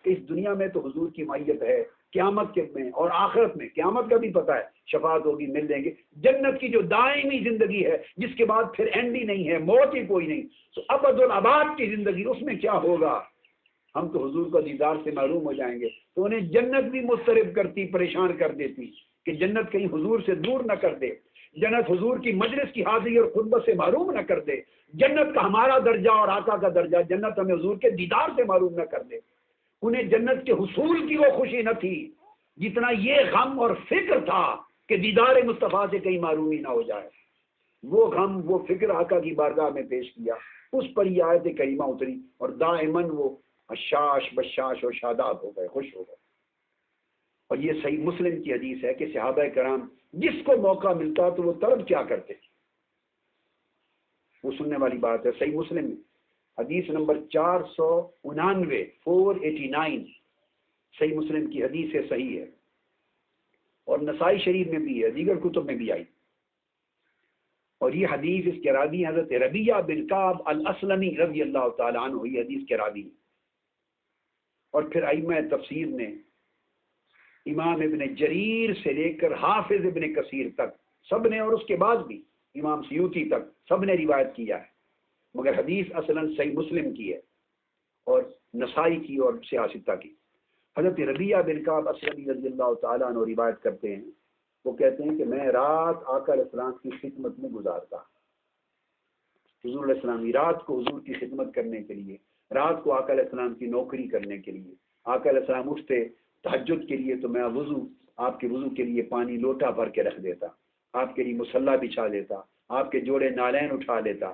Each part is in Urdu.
کہ اس دنیا میں تو حضور کی معیت ہے، قیامت کے میں اور آخرت میں، قیامت کا بھی پتہ ہے شفاعت ہوگی، مل جائیں گے، جنت کی جو دائمی زندگی ہے جس کے بعد پھر اینڈ ہی نہیں ہے، موت ہی کوئی نہیں، تو ابد الآباد کی زندگی اس میں کیا ہوگا؟ ہم تو حضور کا دیدار سے معروم ہو جائیں گے، تو انہیں جنت بھی مضطرب کرتی، پریشان کر دیتی کہ جنت کہیں حضور سے دور نہ کر دے، جنت حضور کی مجلس کی حاضری اور خطبت سے معروم نہ کر دے، جنت کا ہمارا درجہ اور آقا کا درجہ، جنت ہمیں حضور کے دیدار سے معروم نہ کر دے۔ انہیں جنت کے حصول کی وہ خوشی نہ تھی جتنا یہ غم اور فکر تھا کہ دیدار مصطفیٰ سے کہیں معرومی نہ ہو جائے۔ وہ غم، وہ فکر آقا کی بارگاہ میں پیش کیا، اس پر یہ آیت کریمہ اتری اور دائماً وہ حشاش بشاش اور شاداب ہو گئے، خوش ہو گئے۔ اور یہ صحیح مسلم کی حدیث ہے کہ صحابہ کرام جس کو موقع ملتا تو وہ طلب کیا کرتے، وہ سننے والی بات ہے۔ صحیح مسلم میں حدیث نمبر 499 489 صحیح مسلم کی حدیث ہے، صحیح ہے، اور نسائی شریف میں بھی ہے، دیگر کتب میں بھی آئی، اور یہ حدیث اس کے راوی حضرت ربیہ بن کعب الاسلمی رضی اللہ تعالیٰ عنہ، یہ حدیث کے راوی۔ اور پھر ائمہ تفسیر نے امام ابن جریر سے لے کر حافظ ابن کثیر تک سب نے، اور اس کے بعد بھی امام سیوطی تک سب نے روایت کیا ہے، مگر حدیث اصلاً صحیح مسلم کی ہے اور نسائی کی اور سیاستہ کی۔ حضرت ربیہ بن کعب اسلمی رضی اللہ تعالیٰ عنہ روایت کرتے ہیں، وہ کہتے ہیں کہ میں رات آقا علیہ السلام کی خدمت میں گزارتا، حضور علیہ السلام رات کو حضور کی خدمت کرنے کے لیے، رات کو آقا علیہ السلام کی نوکری کرنے کے لیے، آقا علیہ السلام اٹھتے تہجد کے لیے تو میں وضو، آپ کے وضو کے لیے پانی لوٹا بھر کے رکھ دیتا، آپ کے لیے مصلی بچھا دیتا، آپ کے جوڑے نالین اٹھا لیتا،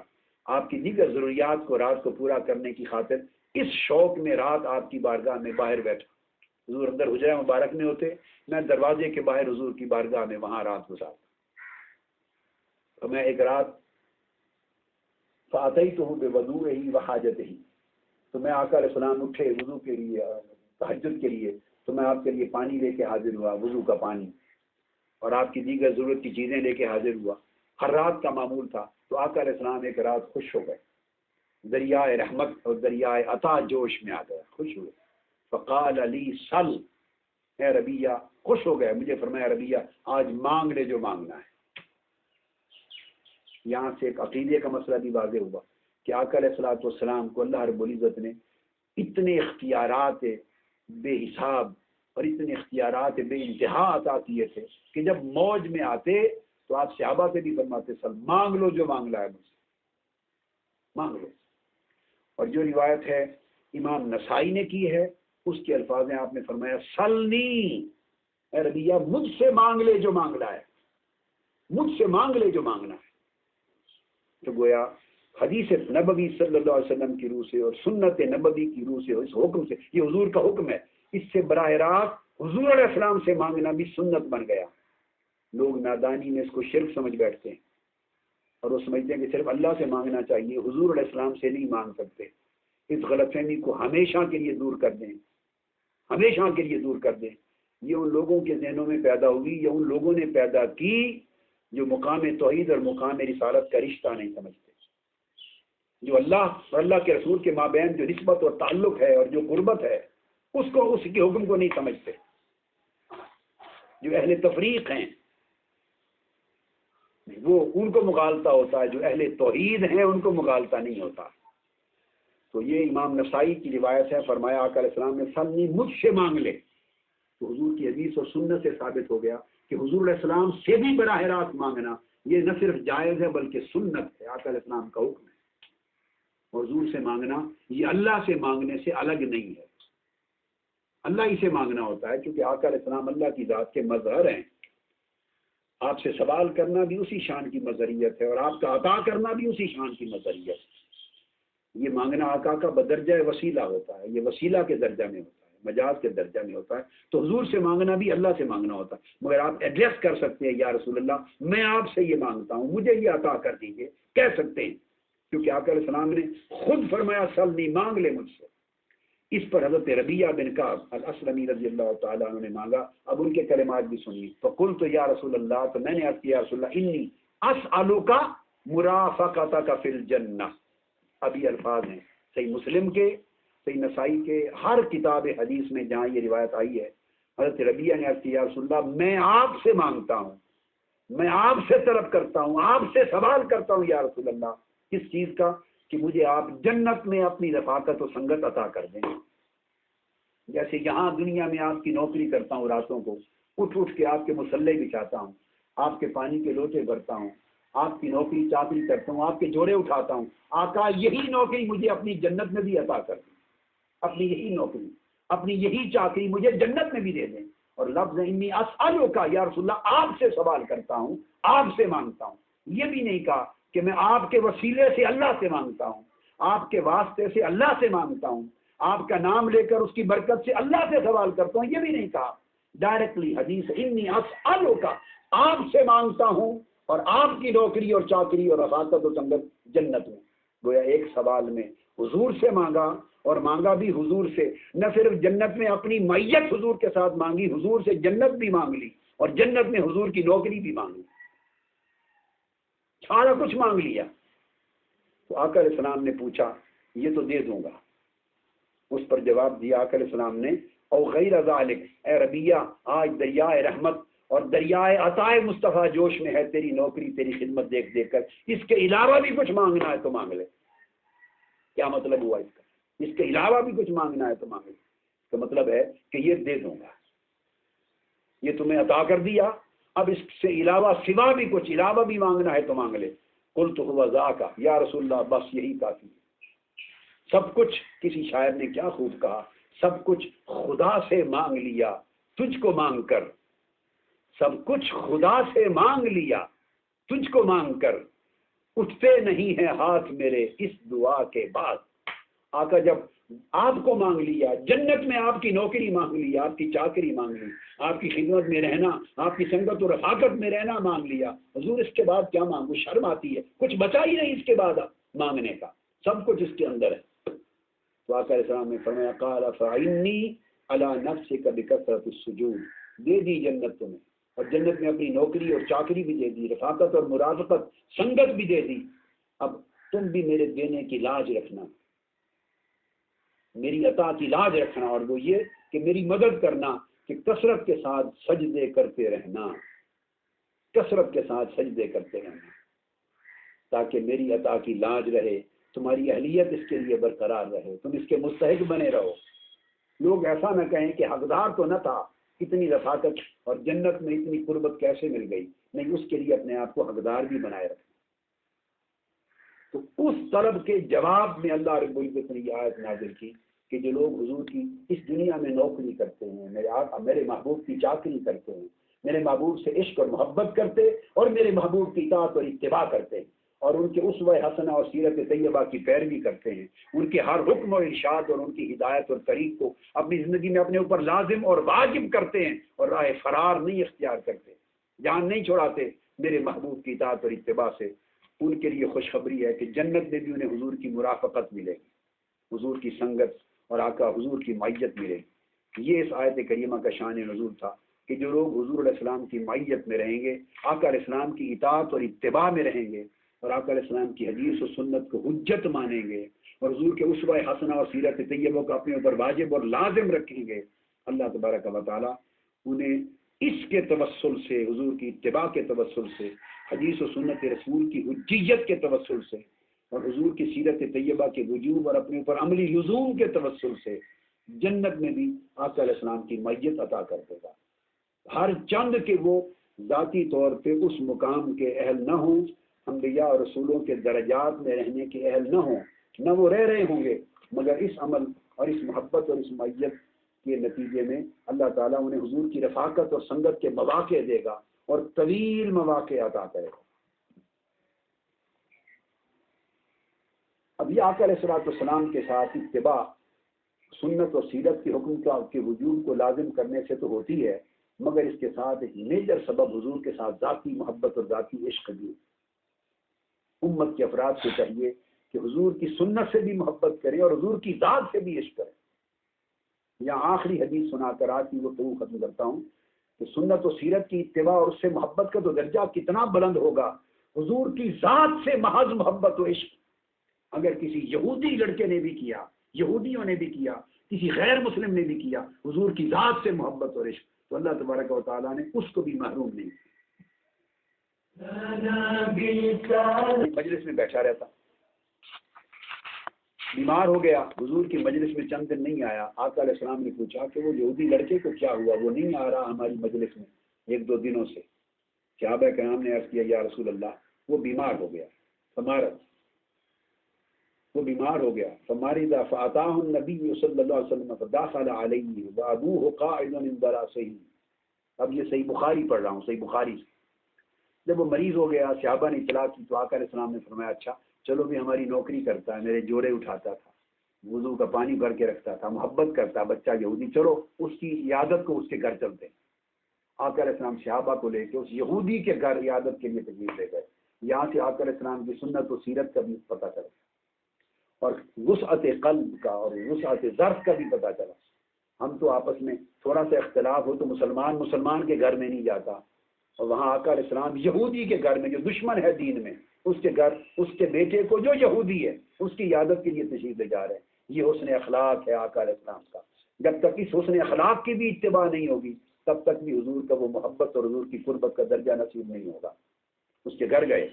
آپ کی دیگر ضروریات کو رات کو پورا کرنے کی خاطر اس شوق میں رات آپ کی بارگاہ میں باہر بیٹھا، حضور اندر حجرہ مبارک میں ہوتے، میں دروازے کے باہر حضور کی بارگاہ میں وہاں رات گزارتا۔ تو میں ایک رات فَأَتَيْتُهُ بِوَضُوئِهِ وَحَاجَتِهِ، تو میں آقا علیہ السلام اٹھے وضو کے لیے، تہجد کے لیے، تو میں آپ کے لیے پانی لے کے حاضر ہوا، وضو کا پانی، اور آپ کی دیگر ضرورت کی چیزیں لے کے حاضر ہوا۔ ہر رات کا معمول تھا، تو آقا علیہ السلام ایک رات خوش ہو گئے، دریائے رحمت اور دریائے عطا جوش میں آ گیا، خوش ہوئے۔ فقال علی سل، اے ربیہ، خوش ہو گئے، مجھے فرمایا ربیہ آج مانگ لے جو مانگنا ہے۔ یہاں سے ایک عقیدے کا مسئلہ بھی واضح ہوا کہ آقا علیہ الصلوۃ والسلام کو اللہ رب العزت نے اتنے اختیارات بے حساب اور اتنے اختیارات بے انتہا عطا کیے تھے کہ جب موج میں آتے تو آپ صحابہ سے بھی فرماتے سل مانگ لو جو مانگنا ہے مجھ سے، مانگ لو۔ اور جو روایت ہے امام نسائی نے کی ہے، اس کے الفاظ ہیں، آپ نے فرمایا سلنی، اے ربیہ مجھ سے مانگ لے جو مانگنا ہے، مجھ سے مانگ لے جو مانگنا ہے۔ تو گویا حدیث نبوی صلی اللہ علیہ وسلم کی روح سے اور سنت نبوی کی روح سے، اس حکم سے، یہ حضور کا حکم ہے، اس سے براہ راست حضور علیہ السلام سے مانگنا بھی سنت بن گیا۔ لوگ نادانی میں اس کو شرک سمجھ بیٹھتے ہیں اور وہ سمجھتے ہیں کہ صرف اللہ سے مانگنا چاہیے، حضور علیہ السلام سے نہیں مانگ سکتے۔ اس غلط فہمی کو ہمیشہ کے لیے دور کر دیں، ہمیشہ کے لیے دور کر دیں۔ یہ ان لوگوں کے ذہنوں میں پیدا ہوئی، یا ان لوگوں نے پیدا کی جو مقام توحید اور مقام رسالت کا رشتہ نہیں سمجھتے، جو اللہ اور اللہ کے رسول کے مابین جو نسبت اور تعلق ہے اور جو قربت ہے اس کو، اس کے حکم کو نہیں سمجھتے، جو اہل تفریق ہیں وہ ان کو مغالطہ ہوتا ہے، جو اہل توحید ہیں ان کو مغالطہ نہیں ہوتا۔ تو یہ امام نسائی کی روایت ہے، فرمایا آقا علیہ السلام نے سلنی مجھ سے مانگ لے، تو حضور کی حدیث اور سنت سے ثابت ہو گیا کہ حضور علیہ السلام سے بھی براہ راست مانگنا یہ نہ صرف جائز ہے بلکہ سنت ہے، آقا علیہ السلام کا حکم ہے۔ حضور سے مانگنا یہ اللہ سے مانگنے سے الگ نہیں ہے، اللہ ہی سے مانگنا ہوتا ہے، کیونکہ آقا علیہ السلام اللہ کی ذات کے مظہر ہیں۔ آپ سے سوال کرنا بھی اسی شان کی مظہریت ہے اور آپ کا عطا کرنا بھی اسی شان کی مظہریت ہے۔ یہ مانگنا آقا کا بدرجہ وسیلہ ہوتا ہے، یہ وسیلہ کے درجہ میں ہوتا ہے، مجاز کے درجہ میں ہوتا ہے۔ تو حضور سے مانگنا بھی اللہ سے مانگنا ہوتا ہے، مگر آپ ایڈریس کر سکتے ہیں، یا رسول اللہ میں آپ سے یہ مانگتا ہوں، مجھے یہ عطا کر دیجیے، کہہ سکتے ہیں، کیونکہ آقا علیہ السلام نے خود فرمایا سلنی مانگ لے مجھ سے۔ اس پر حضرت ربیہ بن کعب الاسلمی رضی اللہ تعالیٰ عنہ نے مانگا۔ اب ان کے کلمات بھی سنیے۔ فقلت یا رسول اللہ، تو میں نے عرض کیا یا رسول اللہ انی اسألک مرافقتک فی الجنہ۔ اب یہ الفاظ ہیں صحیح مسلم کے صحیح نسائی کے ہر کتاب حدیث میں جہاں یہ روایت آئی ہے، حضرت ربیعہ نے عرض کیا یا رسول اللہ میں آپ سے مانگتا ہوں، میں آپ سے طلب کرتا ہوں، آپ سے سوال کرتا ہوں یا رسول اللہ، کس چیز کا؟ کہ مجھے آپ جنت میں اپنی رفاقت و سنگت عطا کر دیں۔ جیسے یہاں دنیا میں آپ کی نوکری کرتا ہوں، راتوں کو اٹھ اٹھ کے آپ کے مسلح بچھاتا ہوں، آپ کے پانی کے لوٹے بھرتا ہوں، آپ کی نوکری چاکری کرتا ہوں، آپ کے جوڑے اٹھاتا ہوں، آقا یہی نوکری مجھے اپنی جنت میں بھی عطا کر دیں، اپنی یہی نوکری، اپنی یہی چاکری مجھے جنت میں بھی دے دیں۔ اور لفظ انی اسألک یا رسول اللہ، آپ سے سوال کرتا ہوں، آپ سے مانگتا ہوں، یہ بھی نہیں کہا کہ میں آپ کے وسیلے سے اللہ سے مانگتا ہوں، آپ کے واسطے سے اللہ سے مانگتا ہوں، آپ کا نام لے کر اس کی برکت سے اللہ سے سوال کرتا ہوں، یہ بھی نہیں کہا۔ ڈائریکٹلی حدیث انی اسألک، آپ سے مانگتا ہوں اور آپ کی نوکری اور چاکری اور رفاقت و سنگت جنت میں۔ گویا ایک سوال میں حضور سے مانگا، اور مانگا بھی حضور سے، نہ صرف جنت میں اپنی میت حضور کے ساتھ مانگی، حضور سے جنت بھی مانگ لی اور جنت میں حضور کی نوکری بھی مانگ لی، سارا کچھ مانگ لیا۔ تو آقا علیہ السلام نے پوچھا یہ تو دے دوں گا، اس پر جواب دیا آقا علیہ السلام نے او غیر ذالک، اے ربیہ آج دریائے رحمت اور دریائے عطائے مصطفیٰ جوش میں ہے، تیری نوکری تیری خدمت دیکھ دیکھ کر، اس کے علاوہ بھی کچھ مانگنا ہے تو مانگ لے۔ کیا مطلب ہوا اس کا؟ اس کے علاوہ بھی کچھ مانگنا ہے تو مانگ لے، اس کا مطلب ہے کہ یہ دے دوں گا، یہ تمہیں عطا کر دیا، اب اس سے علاوہ سوا بھی کچھ علاوہ بھی مانگنا ہے تو مانگ لے۔ قلت هو ذاک یا رسول اللہ، بس یہی کافی ہے۔ سب کچھ، کسی شاعر نے کیا خوب کہا، سب کچھ خدا سے مانگ لیا تجھ کو مانگ کر، سب کچھ خدا سے مانگ لیا تجھ کو مانگ کر، اٹھتے نہیں ہیں ہاتھ میرے اس دعا کے بعد۔ آقا جب آپ کو مانگ لیا، جنت میں آپ کی نوکری مانگ لی، آپ کی چاکری مانگ لی، آپ کی خدمت میں رہنا، آپ کی سنگت و رفاقت میں رہنا مانگ لیا، حضور اس کے بعد کیا مانگو؟ شرم آتی ہے، کچھ بچا ہی نہیں اس کے بعد مانگنے کا، سب کچھ اس کے اندر ہے۔ تو آقا علیہ السلام نے فرمایا قال فإنی علی نفسک بکثرۃ السجود، دے دی جنت تمہیں، اور جنت میں اپنی نوکری اور چاکری بھی دے دی، رفاقت اور مرافقت سنگت بھی دے دی، اب تم بھی میرے دینے کی لاج رکھنا، میری عطا کی لاج رکھنا، اور وہ یہ کہ میری مدد کرنا کہ کثرت کے ساتھ سجدے کرتے رہنا، کثرت کے ساتھ سجدے کرتے رہنا، تاکہ میری عطا کی لاج رہے، تمہاری اہلیت اس کے لیے برقرار رہے، تم اس کے مستحق بنے رہو، لوگ ایسا نہ کہیں کہ حقدار تو نہ تھا، اتنی رفاقت اور جنت میں اتنی قربت کیسے مل گئی، نہیں، اس کے لیے اپنے آپ کو حقدار بھی بنائے رکھنا۔ تو اس طلب کے جواب میں اللہ رب العزت نے یہ آیت نازل کی کہ جو لوگ حضور کی اس دنیا میں نوکری کرتے ہیں، میرے محبوب کی چاکری کرتے ہیں، میرے محبوب سے عشق اور محبت کرتے اور میرے محبوب کی اطاعت اور اتباع کرتے ہیں، اور ان کے اسوہ حسنہ اور سیرت طیبہ کی پیروی کرتے ہیں، ان کے ہر حکم اور ارشاد اور ان کی ہدایت اور طریق کو اپنی زندگی میں اپنے اوپر لازم اور واجب کرتے ہیں، اور راہ فرار نہیں اختیار کرتے، جان نہیں چھوڑاتے میرے محبوب کی اطاعت اور اتباع سے، ان کے لیے خوشخبری ہے کہ جنت میں بھی انہیں حضور کی مرافقت ملے گی، حضور کی سنگت اور آقا حضور کی معیت ملے گی۔ یہ اس آیت کریمہ کا شان نزول تھا کہ جو لوگ حضور علیہ السلام کی معیت میں رہیں گے، آقا علیہ السلام کی اطاعت اور اتباع میں رہیں گے، اور آقا علیہ السلام کی حدیث و سنت کو حجت مانیں گے، اور حضور کے اسوہ حسنہ اور سیرت طیبہ کو اپنے اوپر واجب اور لازم رکھیں گے، اللہ تبارک و تعالیٰ انہیں اس کے توسل سے، حضور کی اتباع کے توسل سے، حدیث و سنت رسول کی حجیت کے توسل سے، اور حضور کی سیرت طیبہ کے وجوب اور اپنے اوپر عملی لزوم کے توسل سے جنت میں بھی آقا علیہ السلام کی معیت عطا کر دے گا، ہر چند کہ وہ ذاتی طور پہ اس مقام کے اہل نہ ہوں، انبیاء اور رسولوں کے درجات میں رہنے کے اہل نہ ہوں، نہ وہ رہ رہے ہوں گے، مگر اس عمل اور اس محبت اور اس معیت کے نتیجے میں اللہ تعالیٰ انہیں حضور کی رفاقت اور سنگت کے مواقع دے گا اور طویل مواقع عطا کرے گا۔ اب یہ آقا علیہ السلام کے ساتھ اتباع سنت اور سیرت کے حکم کے وجود کو لازم کرنے سے تو ہوتی ہے، مگر اس کے ساتھ ایک میجر سبب حضور کے ساتھ ذاتی محبت اور ذاتی عشق بھی۔ امت کے افراد کو چاہیے کہ حضور کی سنت سے بھی محبت کریں اور حضور کی ذات سے بھی عشق کریں۔ یہاں آخری حدیث سنا کر آج کی گفتگو ختم کرتا ہوں کہ سنت و سیرت کی اتباع اور اس سے محبت کا تو درجہ کتنا بلند ہوگا، حضور کی ذات سے محض محبت و عشق اگر کسی یہودی لڑکے نے بھی کیا یہودیوں نے بھی کیا، کسی غیر مسلم نے بھی کیا، حضور کی ذات سے محبت اور عشق، تو اللہ تبارک و تعالیٰ نے اس کو بھی محروم نہیں مجلس میں بیٹھا رہتا، بیمار ہو گیا، حضور کی مجلس میں چند دن نہیں آیا، آقا علیہ السلام نے پوچھا کہ وہ یہودی لڑکے کو کیا ہوا، وہ نہیں آ رہا ہماری مجلس میں 1-2 دنوں سے۔ صحابہ کرام نے عرض کیا یا رسول اللہ وہ بیمار ہو گیا، وہ بیمار ہو گیا، فمارض فاتاه النبی صلی اللہ علیہ وسلم فدخل علیہ وابوہ قاعد عند راسہ۔ اب یہ صحیح بخاری پڑھ رہا ہوں، صحیح بخاری سے۔ جب وہ مریض ہو گیا، صحابہ نے اطلاع کی تو آقا علیہ السلام نے فرمایا اچھا چلو بھی ہماری نوکری کرتا ہے، میرے جوڑے اٹھاتا تھا، وضو کا پانی بھر کے رکھتا تھا، محبت کرتا، بچہ یہودی، چلو اس کی عیادت کو اس کے گھر چلتے ہیں۔ آقا علیہ السلام صحابہ کو لے کے اس یہودی کے گھر عیادت کے لیے تشریف لے گئے۔ یہاں سے آقا علیہ السلام کی سنت و سیرت کا بھی پتہ چلا، اور وسعت قلب کا اور وسعت ظرف کا بھی پتہ چلا۔ ہم تو آپس میں تھوڑا سا اختلاف ہو تو مسلمان کے گھر میں نہیں جاتا، اور وہاں آقا علیہ السلام یہودی کے گھر میں جو دشمن ہے دین میں، اس کے گھر اس کے بیٹے کو جو یہودی ہے اس کی عیادت کے لیے تشریف لے جا رہے ہیں۔ یہ حسن اخلاق ہے آقا علیہ السلام کا۔ جب تک اس حسن اخلاق کی بھی اتباع نہیں ہوگی تب تک بھی حضور کا وہ محبت اور حضور کی قربت کا درجہ نصیب نہیں ہوگا۔ اس کے گھر گئے،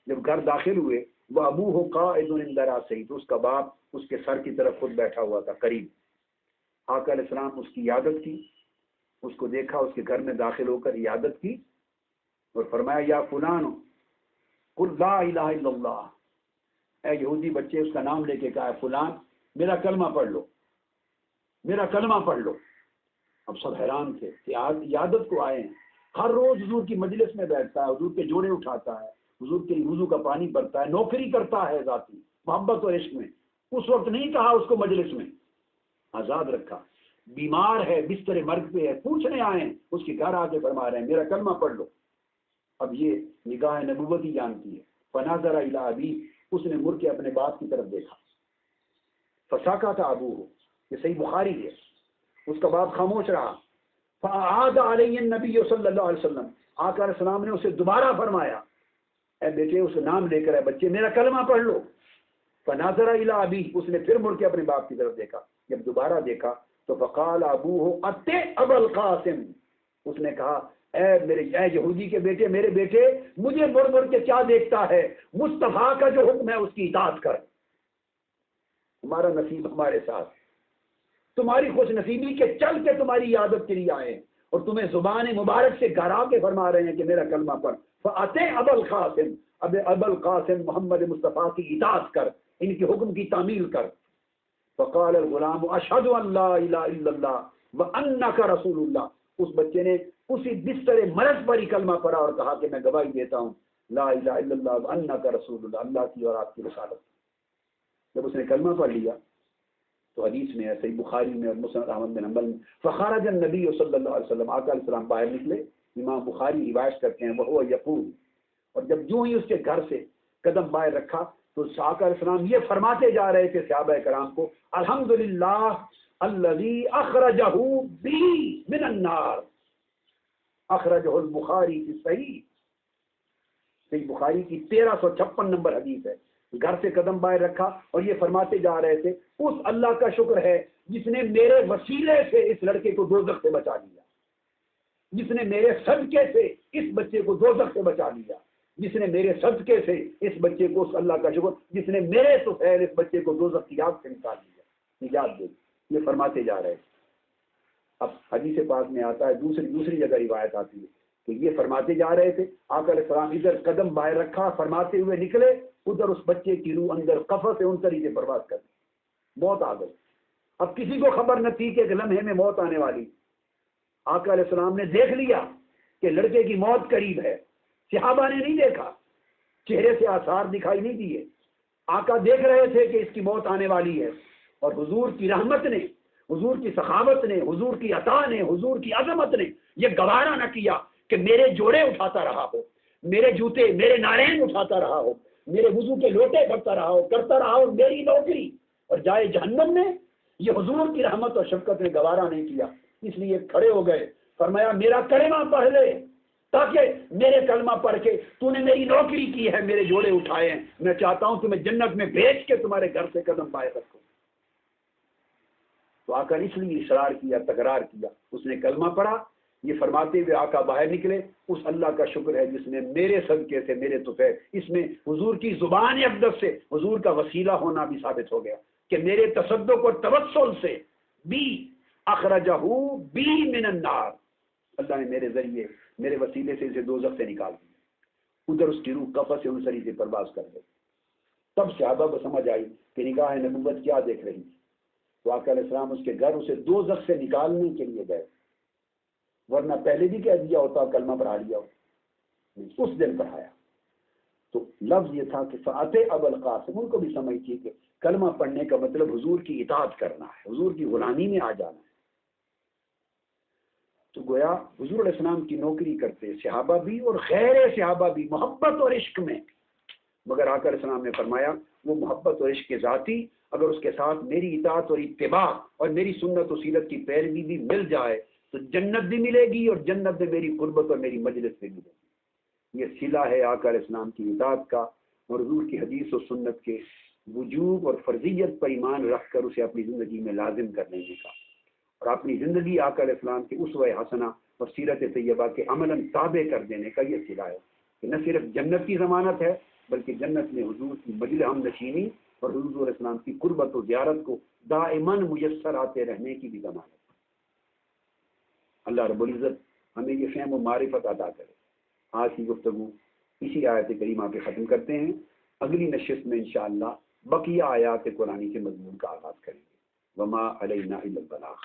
جب گھر داخل ہوئے وہ ابوہ قاعد عند راسہ، تو اس کا باپ اس کے سر کی طرف خود بیٹھا ہوا تھا قریب۔ آقا علیہ السلام اس کی عیادت کی، اس کو دیکھا، اس کے گھر میں داخل ہو کر عیادت کی اور فرمایا یا فلان قل لا الہ الا اللہ، اے یہودی بچے، اس کا نام لے کے کہا فلان میرا کلمہ پڑھ لو، میرا کلمہ پڑھ لو۔ اب سب حیران تھے کہ عیادت کو آئے ہیں، ہر روز حضور کی مجلس میں بیٹھتا ہے، حضور کے جوڑے اٹھاتا ہے، حضور کے وضو کا پانی بھرتا ہے، نوکری کرتا ہے ذاتی محبت اور عشق میں۔ اس وقت نہیں کہا اس کو مجلس میں، آزاد رکھا، بیمار ہے، بستر مرگ پہ ہے، پوچھنے آئے ہیں، اس کے گھر آ کے فرما رہے ہیں میرا کلمہ پڑھ لو۔ اب یہ نگاہ نبوت ہی جانتی ہے۔ فناظر الی ابی، اس نے مڑ کے اپنے باپ کی طرف دیکھا، فسکت ابوہ، یہ صحیح بخاری ہے، اس کا باپ خاموش رہا۔ فاعاد علیہ النبی صلی اللہ علیہ وسلم، آقا علیہ السلام نے اسے دوبارہ فرمایا اے بیٹے، اس نام لے کر اے بچے میرا کلمہ پڑھ لو۔ فناظر الی ابی، اس نے پھر مڑ کے اپنے باپ کی طرف دیکھا، جب دوبارہ دیکھا تو فقال ابوہ اتے ابا القاسم، اس نے کہا اے یہودی کے بیٹے، میرے بیٹے مجھے مڑ مڑ کے کیا دیکھتا ہے، مصطفیٰ کا جو حکم ہے اس کی اطاعت کر۔ ہمارا نصیب ہمارے ساتھ، تمہاری خوش نصیبی کے چل کے تمہاری عادت کے لیے آئے اور تمہیں زبان مبارک سے گھرا کے فرما رہے ہیں کہ میرا کلمہ پڑھ۔ فاتے ابا القاسم، اب ابا القاسم محمد مصطفیٰ کی اطاعت کر، ان کے حکم کی تعمیل کر۔ فقال الغلام اشہد ان لا الہ الا اللہ وانک رسول اللہ، اس بچے نے اسی بستر مرض پر ہی کلمہ پڑھا اور کہا کہ میں گواہی دیتا ہوں لا الہ الا اللہ وانک رسول اللہ، اللہ کی اور آپ کی رسالت۔ جب اس نے کلمہ پڑھ لیا تو حدیث میں ہے صحیح بخاری میں اور مسند احمد بن حنبل میں، فخرج النبی صلی اللہ علیہ وسلم، آقا علیہ السلام باہر نکلے، امام بخاری روایت کرتے ہیں وہو یقول، اور جب جو ہی اس کے گھر سے قدم باہر رکھا تو آقا علیہ السلام یہ فرماتے جا رہے تھے صحابہ کرام کو، الحمدللہ الذی اخرجہ بی من النار، اخرجہ البخاری کی صحیح بخاری کی 1356 نمبر حدیث ہے۔ گھر سے قدم باہر رکھا اور یہ فرماتے جا رہے تھے اس اللہ کا شکر ہے جس نے میرے وسیلے سے اس لڑکے کو دوزخ سے بچا لیا، جس نے میرے صدقے سے اس بچے کو دوزخ سے بچا لیا، جس نے میرے صدقے سے اس بچے کو، اس اللہ کا شکر جس نے میرے تو خیر اس بچے کو دوزخ کی آگ سے نکال دیا، نجات دے، یہ فرماتے جا رہے تھے۔ اب حدیث پاک میں آتا ہے، دوسری جگہ روایت آتی ہے کہ یہ فرماتے جا رہے تھے، آقا علیہ السلام ادھر قدم باہر رکھا، فرماتے ہوئے نکلے، ادھر اس بچے کی روح اندر قفس سے ان طریقے پرواز کر دی، موت آ گئی۔ اب کسی کو خبر نہ تھی کہ ایک لمحے میں موت آنے والی۔ آقا علیہ السلام نے دیکھ لیا کہ لڑکے کی موت قریب ہے، صحابہ نے نہیں دیکھا، چہرے سے آثار دکھائی نہیں دیے، آقا دیکھ رہے تھے کہ اس کی موت آنے والی ہے، اور حضور کی رحمت نے، حضور کی سخاوت نے، حضور کی عطا نے، حضور کی عظمت نے یہ گوارا نہ کیا کہ میرے جوڑے اٹھاتا رہا ہو، میرے جوتے، میرے نارین اٹھاتا رہا ہو، میرے وضو کے لوٹے بھرتا رہا ہو، کرتا رہا ہو میری نوکری اور جائے جہنم میں۔ یہ حضور کی رحمت اور شفقت نے گوارا نہیں کیا، اس لیے کھڑے ہو گئے، فرمایا میرا کلمہ پڑھ لے تاکہ میرے کلمہ پڑھ کے تو نے میری نوکری کی ہے، میرے جوڑے اٹھائے ہیں، میں چاہتا ہوں تمہیں جنت میں بھیج کے تمہارے گھر سے قدم باہر رکھوں۔ تو آقا نے اس لیے اصرار کیا، تکرار کیا، اس نے کلمہ پڑھا، یہ فرماتے ہوئے آقا باہر نکلے، اس اللہ کا شکر ہے جس نے میرے صدقے سے، میرے طفیل، اس میں حضور کی زبان اقدس سے حضور کا وسیلہ ہونا بھی ثابت ہو گیا کہ میرے تصدق اور توسل سے بی اخرجہ بی من النار، اللہ نے میرے ذریعے، میرے وسیلے سے اسے دوزخ سے نکال دیا، ادھر اس کی روح قفس انصری سے پرواز کر گئی۔ تب صحابہ کو سمجھ آئی کہ نگاہ نبوت کیا دیکھ رہی تھی، تو آقا علیہ السلام اس کے گھر اسے دوزخ سے نکالنے کے لیے گئے، ورنہ پہلے بھی کہہ دیا ہوتا، کلمہ پڑھا لیا ہوتا، اس دن پڑھایا۔ تو لفظ یہ تھا کہ فاتح ابو القاسم، ان کو بھی سمجھ تھی کہ کلمہ پڑھنے کا مطلب حضور کی اطاعت کرنا ہے، حضور کی غلامی میں آ جانا ہے۔ تو گویا حضور علیہ السلام کی نوکری کرتے صحابہ بھی اور غیر صحابہ بھی محبت اور عشق میں، مگر آقا علیہ السلام نے فرمایا وہ محبت اور عشق ذاتی اگر اس کے ساتھ میری اطاعت اور اتباع اور میری سنت و سیرت کی پیروی بھی مل جائے تو جنت بھی ملے گی، اور جنت میں میری قربت اور میری مجلس بھی ملے گی۔ یہ صلہ ہے آقا علیہ السلام کی اطاعت کا اور حضور کی حدیث و سنت کے وجوب اور فرضیت پر ایمان رکھ کر اسے اپنی زندگی میں لازم کر لینے کا، اور اپنی زندگی آقا علیہ السلام کی اسوہ حسنہ اور سیرت طیبہ کے عملاً تابع کر دینے کا یہ صلہ ہے کہ نہ صرف جنت کی ضمانت ہے بلکہ جنت میں حضور کی مجلس ہم نشینی اور حضور علیہ السلام کی قربت و زیارت کو دائماً میسر آتے رہنے کی بھی ضمانت ہے۔ اللہ رب العزت ہمیں یہ فہم و معرفت عطا کرے۔ آج کی گفتگو اسی آیت کریمہ پہ ختم کرتے ہیں، اگلی نشست میں انشاءاللہ بقیہ آیات قرآنی کے مضمون کا آغاز کریں گے۔ وما علینا الا البلاغ۔